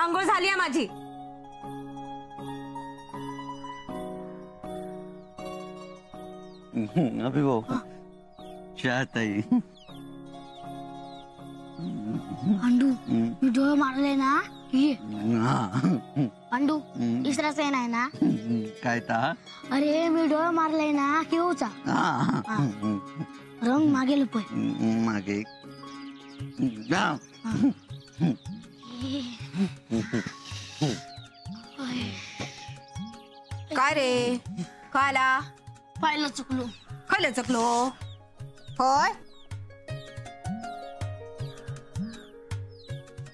आंघोळ झाली आहे माझी. अभि भाऊ चहा ताई. अंडू मी डोळे मारले ना. अंडू तिसरा सेन आहे ना. काय ता? अरे मी डोळे मारले ना केवचा रंग मागे लपय मागे. काय रे काला पाहिलं चुकलो. खायला चकलो होय.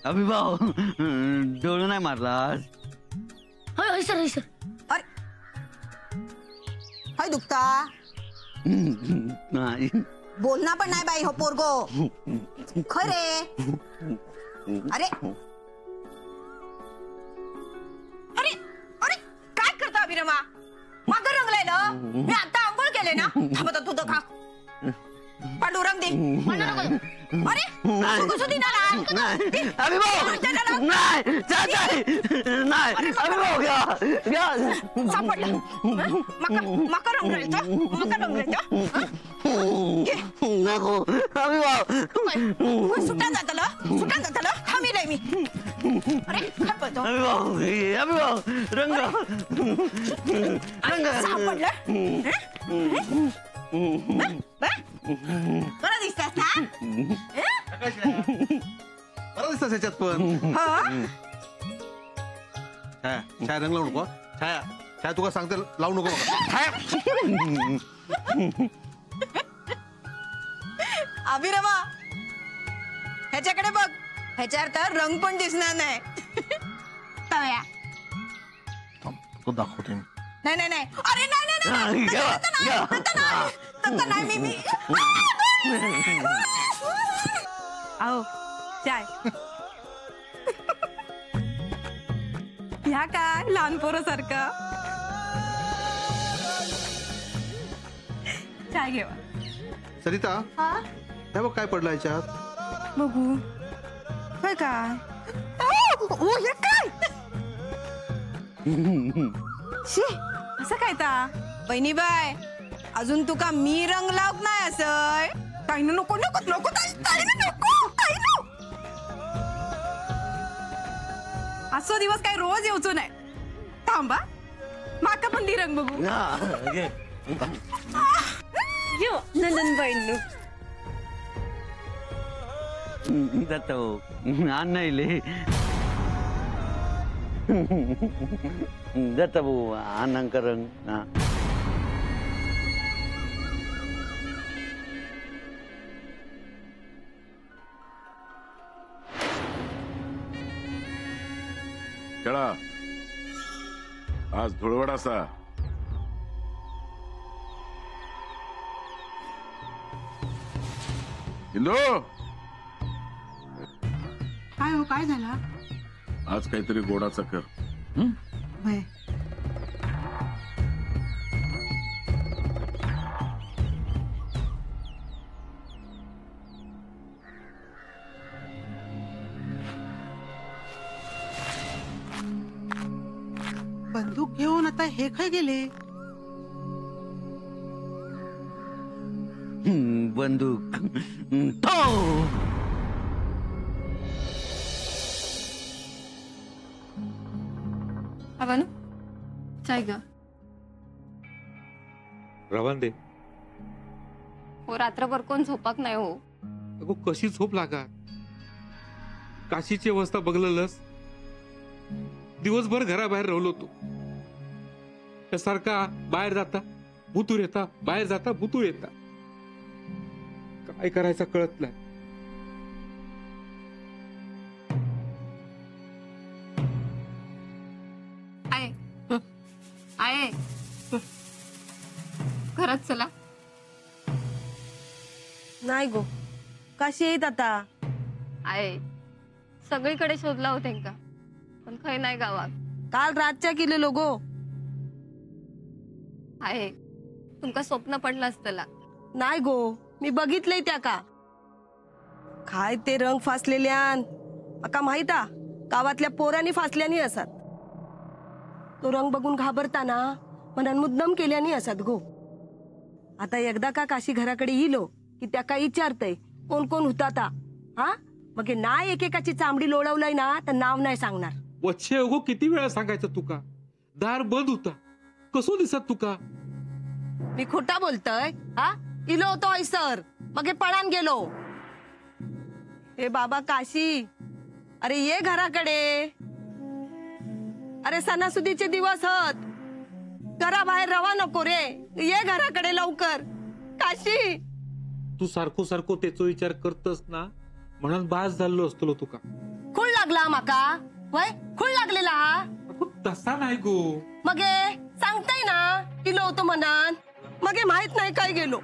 अभि भाऊ डोळं नाही मारलास? होय सर सर. अरे हाय दुखता नाही. बोलना पण नाही बाई हो पोरगो खरे. अरे अरे अरे काय करता अभिरमा? मागं रंगलाय ना. मी आता आंघोळ केले ना. थांबता तू खा पांडू रंग दे. अरे सुगुसुदी ना अभि भाऊ नाही नाही. अभि भाऊ घ्या सापडलं. मका रंगलाय नको. अभि भाऊ सुटान जातलं थांबिलंय मी. अरे काय पळतो? अभि भाऊ रंग सापडलं. बरं दिसतास ना. बरं दिसतं त्याच्यात पण. छाया रंग लावू नको. छाया तुका सांगते लावू नको. अभिरमा ह्याच्याकडे बघ. ह्याच्यावर तर रंग पण दिसणार नाही. तव्या दाखवते. नाही नाही नाही. अरे नाही नाही मी आओ चाय. ह्या काय लहान पोरासारखं चाय घेवा. सरिता हे बघ काय पडलं याच्यात. बघू काय काय. हे काय शी असं काय ता बहिणी बाय. अजून तुका मी रंग लावत नाही असं. काही नको नको नको नको. असो दिवस काय रोज येऊचो नाही. थांबा माका पण दी रंग बघू. यो नंदन बहिण जातो आणले जाता भाऊ आनंद रंग. खेळा आज धुळवड असा. इंदू काय हो काय झाला? आज काहीतरी गोडाचा कर. भय बंदूक घेऊन आता हे काय गेले? बंदूक अवनु चाय ग. रवान दे. हो रात्रभर कोण झोपत नाही हो. अगो कशी झोप लागा. काशीची अवस्था बघलंस. दिवसभर घराबाहेर राहिलो तू. त्यासारखा बाहेर जाता भूतूर येता, बाहेर जाता भूतूर येता. काय करायचं कळत नाही. आहे घरात चला. नाही गो कशी येत आता. आहे सगळीकडे शोधला हो त्यांका पण खय नाही गावात. काल रातच्या केले लोगो. आहे तुमका स्वप्न पडलं असतला. नाही गो मी बघितलंय त्या का. काय ते रंग फासलेल्यान अका माहिता गावातल्या पोरांनी फासल्यानी असत. तो रंग बघून घाबरताना मनान मुद्दाम केल्यानी असत गो. आता एकदा का काशी घराकडे इलो की त्या काय विचारतय कोण कोण होता ता. हा मग हे नाही एकेकाची चांबडी लोळवलंय ना तर नाव नाही सांगणार. वच्छे अगो किती वेळा सांगायचं तुका, दार बंद होता, कसो दिसत तुका? मी खोटा बोलतय? हा इलो होतो ऐसर मग हे पळान गेलो. हे बाबा काशी, अरे ये घराकडे. अरे सणासुदीचे दिवस हत, घराबाहेर रवा नको रे. ये घराकडे लवकर काशी. तू सारखो सारखो त्याचा विचार करतस ना म्हणून बास झालो असतो तुका. खूळ लागला माका वय, खूळ लागलेला हा. अगो तसा नाही गो. मग हे सांगताय ना इलो होतो मनान, मग हे माहित नाही काय गेलो.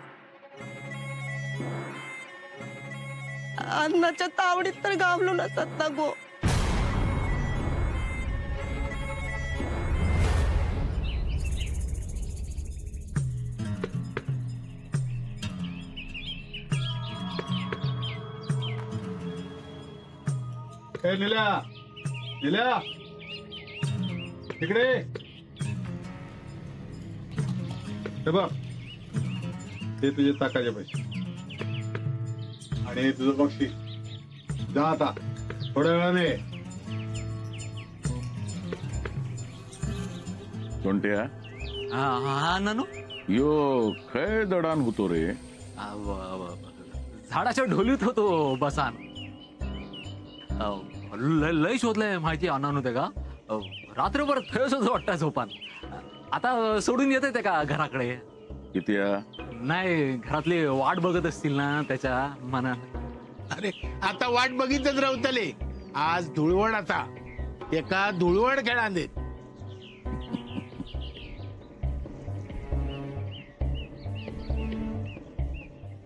अन्नाच्या तावडीत तर गावलो नसत ना गो. निल्या निल्या इकडे हे बघ, ते तुझे ताकाचे पैसे आणि हे तुझं बक्षीस. जा आता थोड्या वेळाने. सोंट्या हा नानू. यो खय दडान होतो रे. झाडाच्या ढोलीत होतो बसान. लय शोधलंय माहिती अनानू ते का. रात्रभर थंयच वाटतं झोपान. आता सोडून येते ते का घराकडे. किती नाही घरातली वाट बघत असतील ना त्याच्या मनात. अरे आता वाट बघितच रावतले. आज धुळवड, आता एका धुळवड खेळान देत.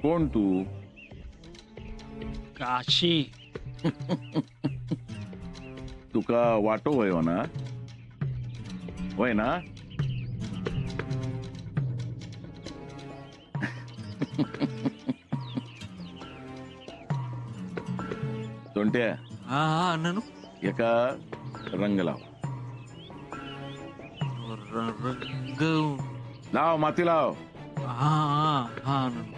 कोण तू? काशी. तुका वाटो वय ना, वय ना. सोंट्या हा नानू. एका रंग लाव. रंग लाव, माती लाव. हा हा नानू.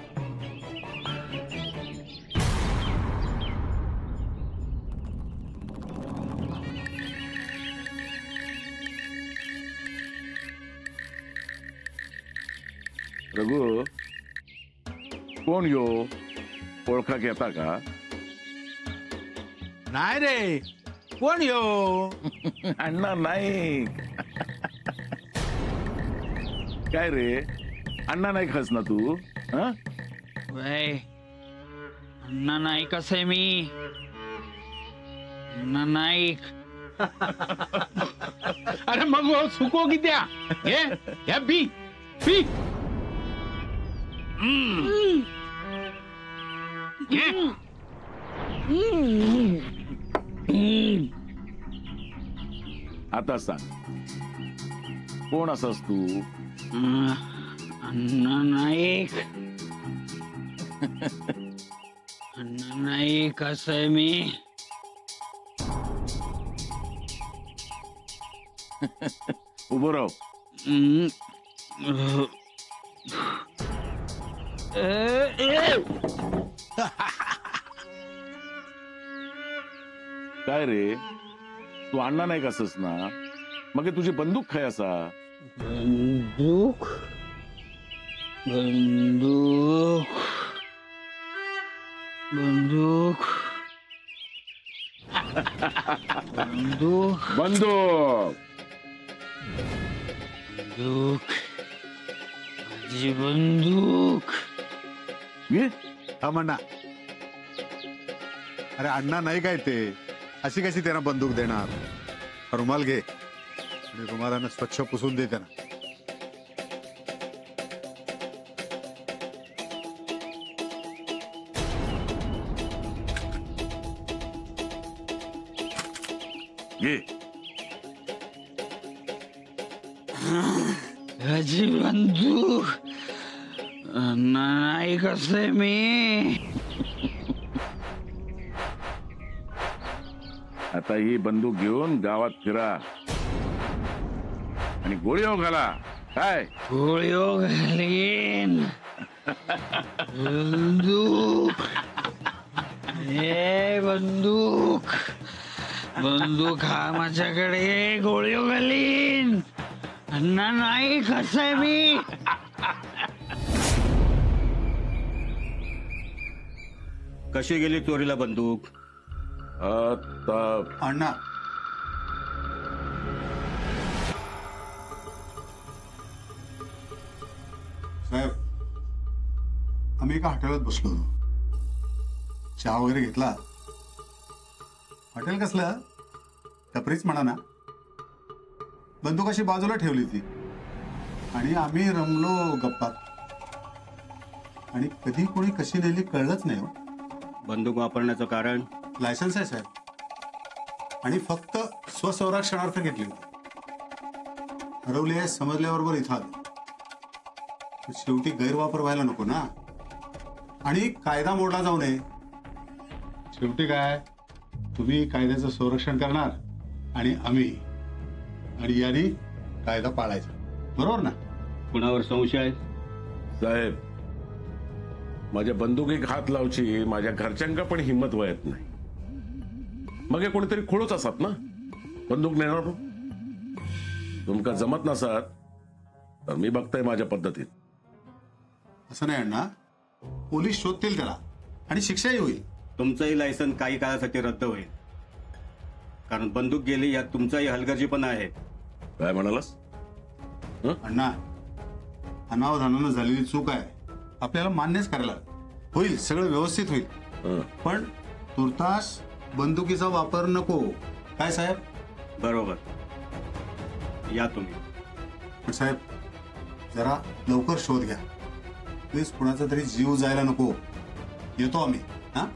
रघु कोण यो, ओळखा घेता का? नाही रे, कोण यो? अण्णा नाईक. काय रे अण्णा नाईक हस ना तू? अण्णा नाईक असे मी. अण्णा नाईक. अरे मग सुको कित्या हे बी बी. आता सांग कोण असस तू? अण्णा नाईक. अण्णा नाईक असं मी. उभं राव. काय रे तू अण्णा नाईक असस ना, मग तुझी बंदूक काय असा? बंदूक बंदूक बंदूक बंदूक बंदूक बंदूक माझी बंदूक. हा म्हणा. अरे अण्णा नाही काय ते, अशी कशी त्यांना बंदूक देणार? रुमाल घे आणि रुमालानं स्वच्छ पुसून दे त्यांना. घे. माझी बंदूक. नाही कसे मी. आता ही बंदूक घेऊन गावात फिरा आणि गोळी घाला. काय गोळी घालीन बंदूक ए बंदूक बंदूक हा माझ्याकडे गोळी घालीन. अण्णा नाही कसं आहे मी. कशी गेली चोरीला बंदूक? अण्णा साहेब, आम्ही एका हॉटेलात बसलो होतो. चहा वगैरे घेतला. हॉटेल कसलं टपरीच म्हणा ना. बंदूक अशी बाजूला ठेवली ती आणि आम्ही रमलो गप्पात. आणि कधी कोणी कशी नेली कळलंच नाही. हो, बंदूक वापरण्याचं कारण? लायसन्स आहे साहेब, आणि फक्त स्वसंरक्षणार्थ घेतली होती. हरवली आहे समजल्याबरोबर इथं आलो. शेवटी गैरवापर व्हायला नको ना, आणि कायदा मोडला जाऊ नये. शेवटी काय, तुम्ही कायद्याचं संरक्षण करणार आणि आम्ही, आणि यांनी कायदा पाळायचा. बरोबर ना? कुणावर संशय आहे? साहेब, माझ्या बंदुकीक हात लावची माझ्या घरच्यांका पण हिंमत वयत नाही. मग हे कोणीतरी खोळच असत ना बंदूक नेणार. तुमका जमत नसत तर मी बघताय माझ्या पद्धतीत. असं नाही अण्णा, पोलीस शोधतील त्याला आणि शिक्षाही होईल. तुमचंही लायसन काही काळासाठी रद्द होईल, कारण बंदूक गेली यात तुमचाही हलगर्जीपणा आहे. काय म्हणालास? अण्णा, अनावधानानं झालेली चूक आहे, आपल्याला मान्यच करायला होईल. सगळं व्यवस्थित होईल, पण तुर्तास बंदुकीचा वापर नको. काय साहेब? बरोबर. या तुम्ही. पण साहेब, जरा लवकर शोध घ्या प्लीज. कुणाचा तरी जीव जायला नको. येतो आम्ही. हा,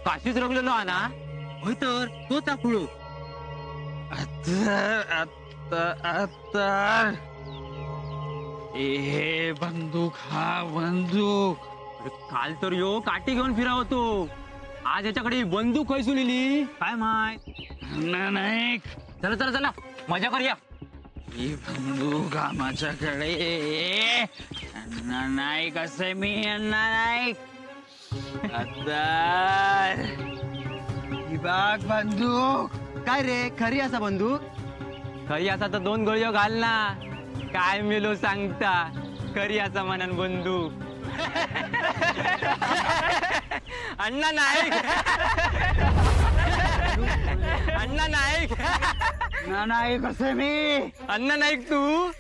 काशीच रंगलेलो आहे ना. होय तर तो चाकूळ. ए बंदूक हा बंदूक. काल तर यो काठी घेऊन फिरावतो, आज याच्याकडे बंदूक खैसून लिहिली काय माहित. नाही, चला चला चला मजा करूया. ही बंदूक हा माझ्याकडे. अण्णा नाही कसं आहे मी. अण्णा नाही. बाग बंदूक. काय रे, खरी असा बंदूक? खरी असा तर 2 गोळी घाल ना. काय मेलो सांगता, खरी असा म्हणून बंदूक. अण्णा नाईक. अण्णा नाईक. नाही कसं मी. अण्णा नाईक तू.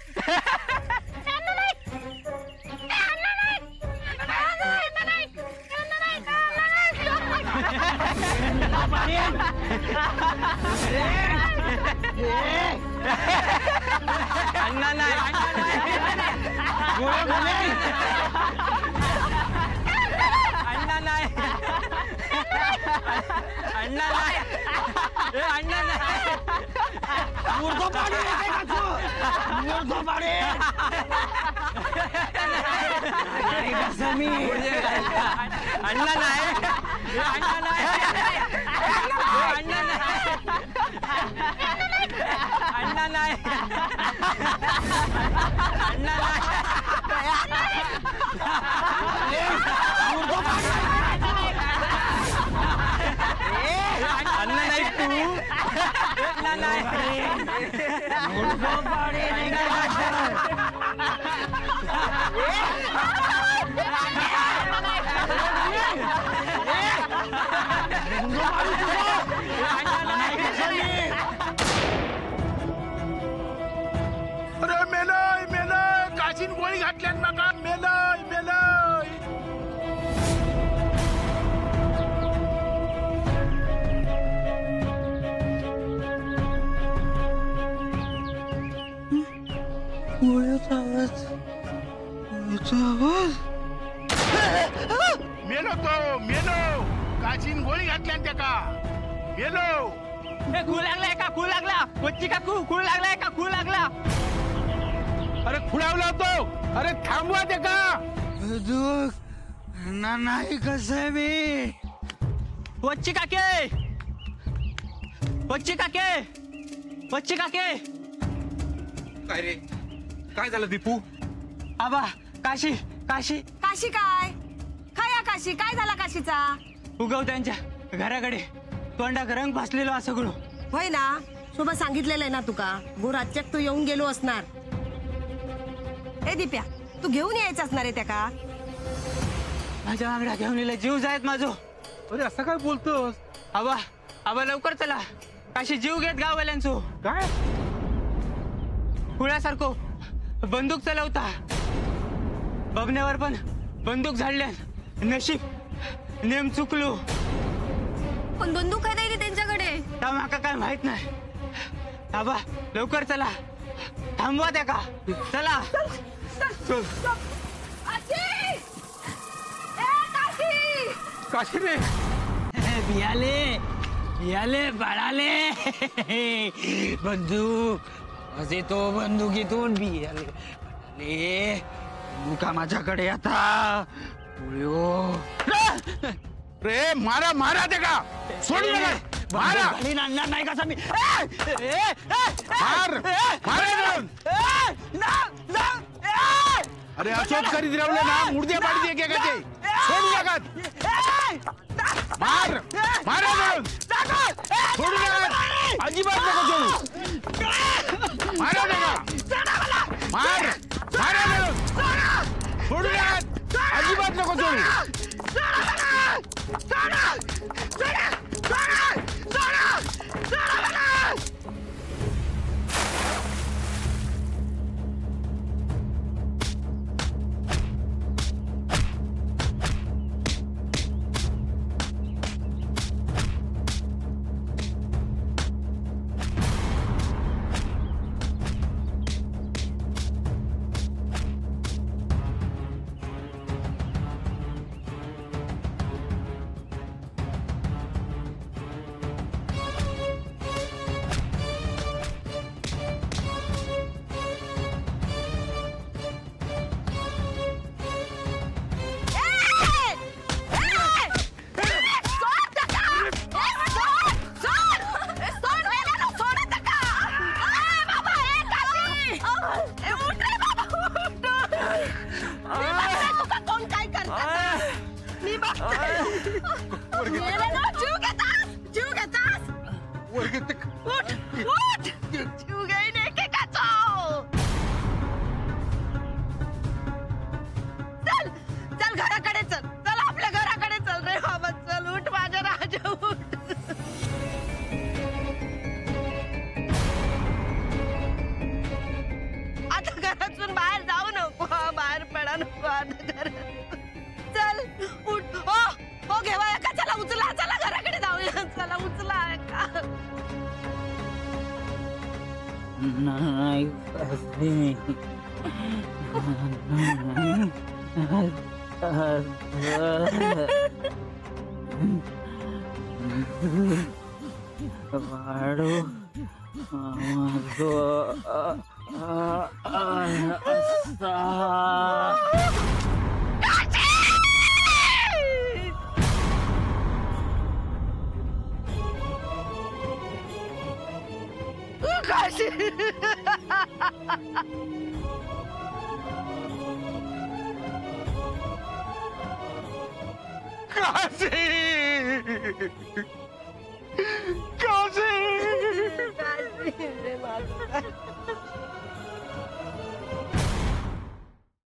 अण्णा नाही. अण्णा नाही. अण्णा नाही. अण्णा नाही. मुर्दो पाडी. अण्णा नाही अण्णा नाही अण्णा नाही अण्णा नाही अण्णा अण्णा नाही तू अण्णा नाही अरे मेलय मेलय काशीन गोळी घातल्यान माका मेलय मेलय गोळ्याचा आवाज मेलो तो मेलो काशीन गोळी घातल्यान त्याका मेलो खूळ लागलाय का खूळ लागला वच्ची का खूळ लागलाय का खूळ लागला अरे खुळावला तो अरे थांबवा ते का नाही कसं मी वच्ची काके वच्ची काके वच्ची काके काय रे काय झालं दीपू आबा काशी काशी काशी काय काय काशी काय झाला काशीचा उगव त्यांच्या घराकडे तोंडाक रंग भासलेलो असं सगळं होय ना शोभा सांगितलेलं आहे ना तुका गोराच्याक तू येऊन गेलो असणार ए दिप्या तू घेऊन यायचं असणार आहे त्या का माझ्या आंगडा घेऊन येईल जीव जायत माझो अरे असं काय बोलतोस आबा आबा लवकर चला काशी जीव घेत गाववाल्यांचो काय खुळ्यासारखो बंदूक चालवता बबण्यावर पण बंदूक झाडल्यान नशीब नेम चुकलो पण बंदूक आहे नाही त्यांच्याकडे माका काय माहित नाही आबा लवकर चला थांबवा त्या का चला चल काशी रे बियाले बियाले बाळाले बंदूक असे तो बंदुकीतून बियाले बाळाले मुका माझ्याकडे आता रे मारा मारा ते का सोड मारा आणणार नाही कसा मी मार मारा अरे अशोक करीत रावले ना मुर्द्या पाडते एकेकाचे सोडू नका मार मारा धरून सोडू नका अजिबात नको सोडू मारा नका मार मारा धरून सोडू नका अजिबात नको सोडू काशी रे माझं.